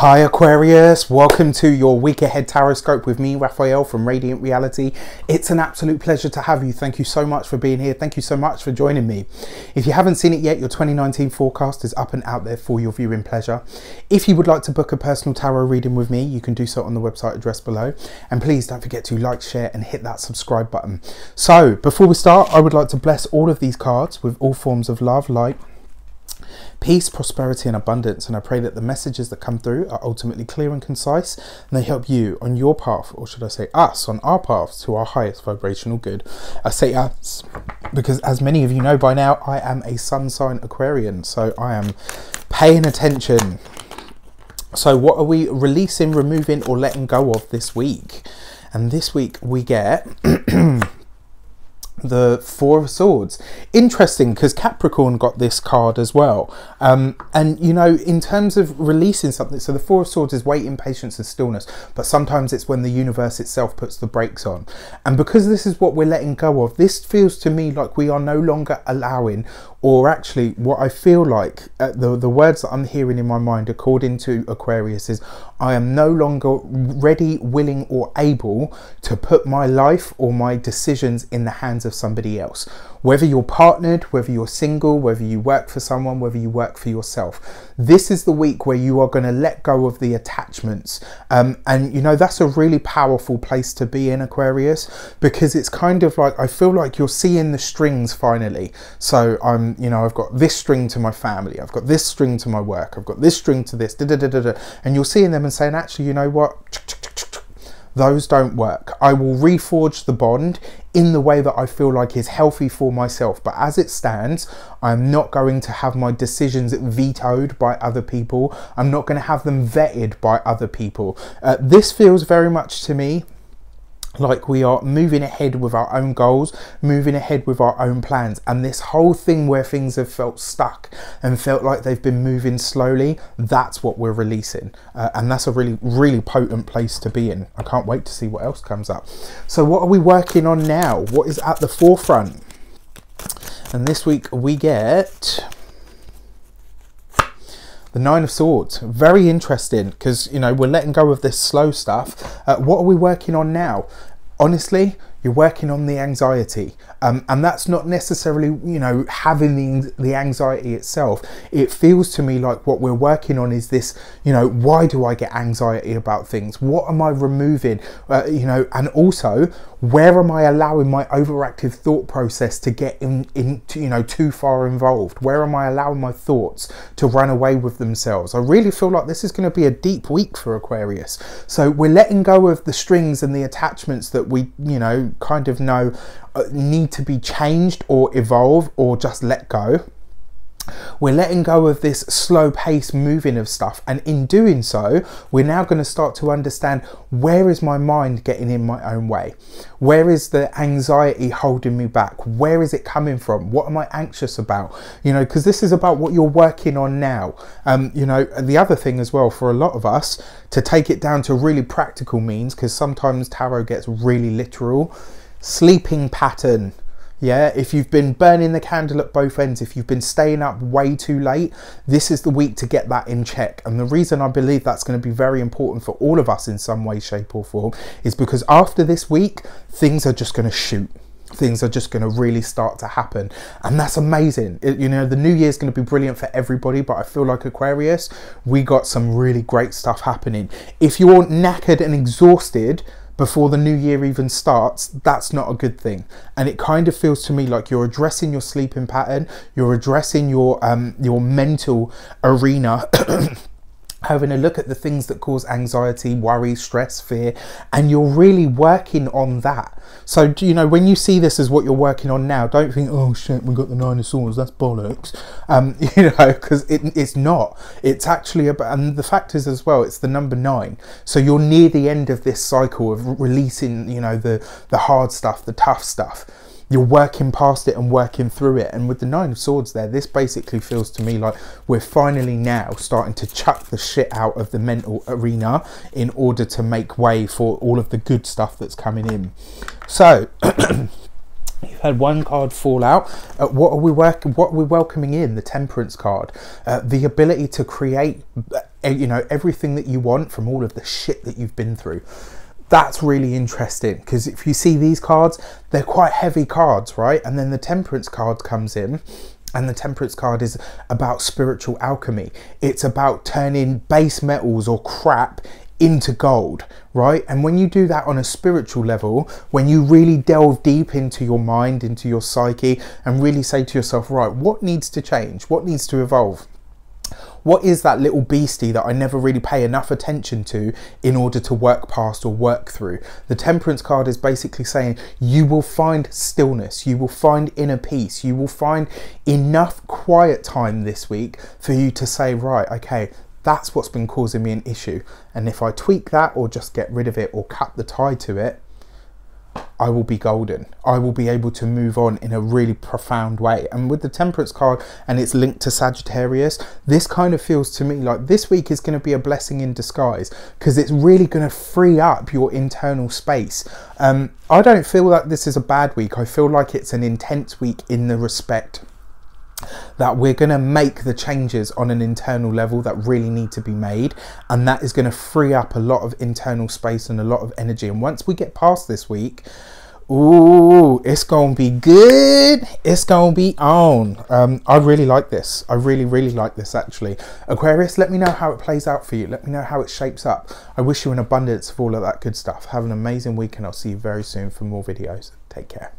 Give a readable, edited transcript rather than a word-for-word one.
Hi Aquarius, welcome to your week ahead tarot scope with me, Raphael from Reydiant Reality. It's an absolute pleasure to have you. Thank you so much for being here. Thank you so much for joining me. If you haven't seen it yet, your 2019 forecast is up and out there for your viewing pleasure. If you would like to book a personal tarot reading with me, you can do so on the website address below. And please don't forget to like, share and hit that subscribe button. So before we start, I would like to bless all of these cards with all forms of love, light, peace, prosperity and abundance, and I pray that the messages that come through are ultimately clear and concise and they help you on your path, or should I say us, on our path to our highest vibrational good. I say us because, as many of you know by now, I am a sun sign Aquarian, so I am paying attention. So what are we releasing, removing or letting go of this week? And this week we get the Four of Swords. Interesting, because Capricorn got this card as well. And you know, in terms of releasing something, so the Four of Swords is waiting, patience and stillness, but sometimes it's when the universe itself puts the brakes on. And because this is what we're letting go of, this feels to me like we are no longer allowing, or actually what I feel like, the words that I'm hearing in my mind according to Aquarius is, I am no longer ready, willing or able to put my life or my decisions in the hands of somebody else. Whether you're partnered, whether you're single, whether you work for someone, whether you work for yourself. This is the week where you are going to let go of the attachments. And you know, that's a really powerful place to be in, Aquarius, because it's kind of like, I feel like you're seeing the strings finally. So you know, I've got this string to my family, I've got this string to my work, I've got this string to this, and you're seeing them and saying, actually, you know what? Those don't work. I will reforge the bond in the way that I feel like is healthy for myself. But as it stands, I'm not going to have my decisions vetoed by other people. I'm not going to have them vetted by other people. This feels very much to me like we are moving ahead with our own goals, moving ahead with our own plans. And this whole thing where things have felt stuck and felt like they've been moving slowly, that's what we're releasing. And that's a really, really potent place to be in. I can't wait to see what else comes up. So what are we working on now? What is at the forefront? And this week we get the Nine of Swords. Very interesting, because, you know, we're letting go of this slow stuff. What are we working on now? Honestly, you're working on the anxiety. And that's not necessarily, you know, having the anxiety itself. It feels to me like what we're working on is this, you know, why do I get anxiety about things? What am I removing? You know, and also, where am I allowing my overactive thought process to get into, you know, too far involved? Where am I allowing my thoughts to run away with themselves? I really feel like this is going to be a deep week for Aquarius. So we're letting go of the strings and the attachments that we, you know, kind of know need to be changed or evolve or just let go. We're letting go of this slow pace moving of stuff, and in doing so we're now going to start to understand, where is my mind getting in my own way? Where is the anxiety holding me back? Where is it coming from? What am I anxious about? You know, because this is about what you're working on now. You know, the other thing as well, for a lot of us, to take it down to really practical means, because sometimes tarot gets really literal, sleeping pattern. Yeah, if you've been burning the candle at both ends, if you've been staying up way too late, this is the week to get that in check. And the reason I believe that's going to be very important for all of us in some way, shape or form is because after this week, things are just going to shoot. Things are just going to really start to happen. And that's amazing. You know, the new year is going to be brilliant for everybody, but I feel like Aquarius, we got some really great stuff happening. If you're knackered and exhausted before the new year even starts, that's not a good thing. And it kind of feels to me like you're addressing your sleeping pattern, you're addressing your mental arena, having a look at the things that cause anxiety, worry, stress, fear, and you're really working on that. So, you know, when you see this as what you're working on now, don't think, oh shit, we've got the Nine of Swords, that's bollocks. You know, because it's not. It's actually about, and the fact is as well, it's the number 9. So you're near the end of this cycle of releasing, you know, the hard stuff, the tough stuff. You're working past it and working through it. And with the Nine of Swords there, this basically feels to me like we're finally now starting to chuck the shit out of the mental arena in order to make way for all of the good stuff that's coming in. So you've had one card fall out. What are we welcoming in? The Temperance card. The ability to create you know, everything that you want from all of the shit that you've been through. That's really interesting, because if you see these cards, they're quite heavy cards, right? And then the Temperance card comes in, and the Temperance card is about spiritual alchemy. It's about turning base metals or crap into gold, right? And when you do that on a spiritual level, when you really delve deep into your mind, into your psyche, and really say to yourself, right, what needs to change? What needs to evolve? What is that little beastie that I never really pay enough attention to in order to work past or work through? The Temperance card is basically saying you will find stillness, you will find inner peace, you will find enough quiet time this week for you to say, right, okay, that's what's been causing me an issue. And if I tweak that or just get rid of it or cut the tie to it, I will be golden. I will be able to move on in a really profound way. And with the Temperance card, and it's linked to Sagittarius, this kind of feels to me like this week is going to be a blessing in disguise, because it's really going to free up your internal space. I don't feel like this is a bad week. I feel like it's an intense week in the respect that we're going to make the changes on an internal level that really need to be made, and that is going to free up a lot of internal space and a lot of energy. And once we get past this week, ooh, it's gonna be good, it's gonna be on. I really like this. I really like this, actually. Aquarius, let me know how it plays out for you. Let me know how it shapes up. I wish you an abundance of all of that good stuff. Have an amazing week, and I'll see you very soon for more videos. Take care.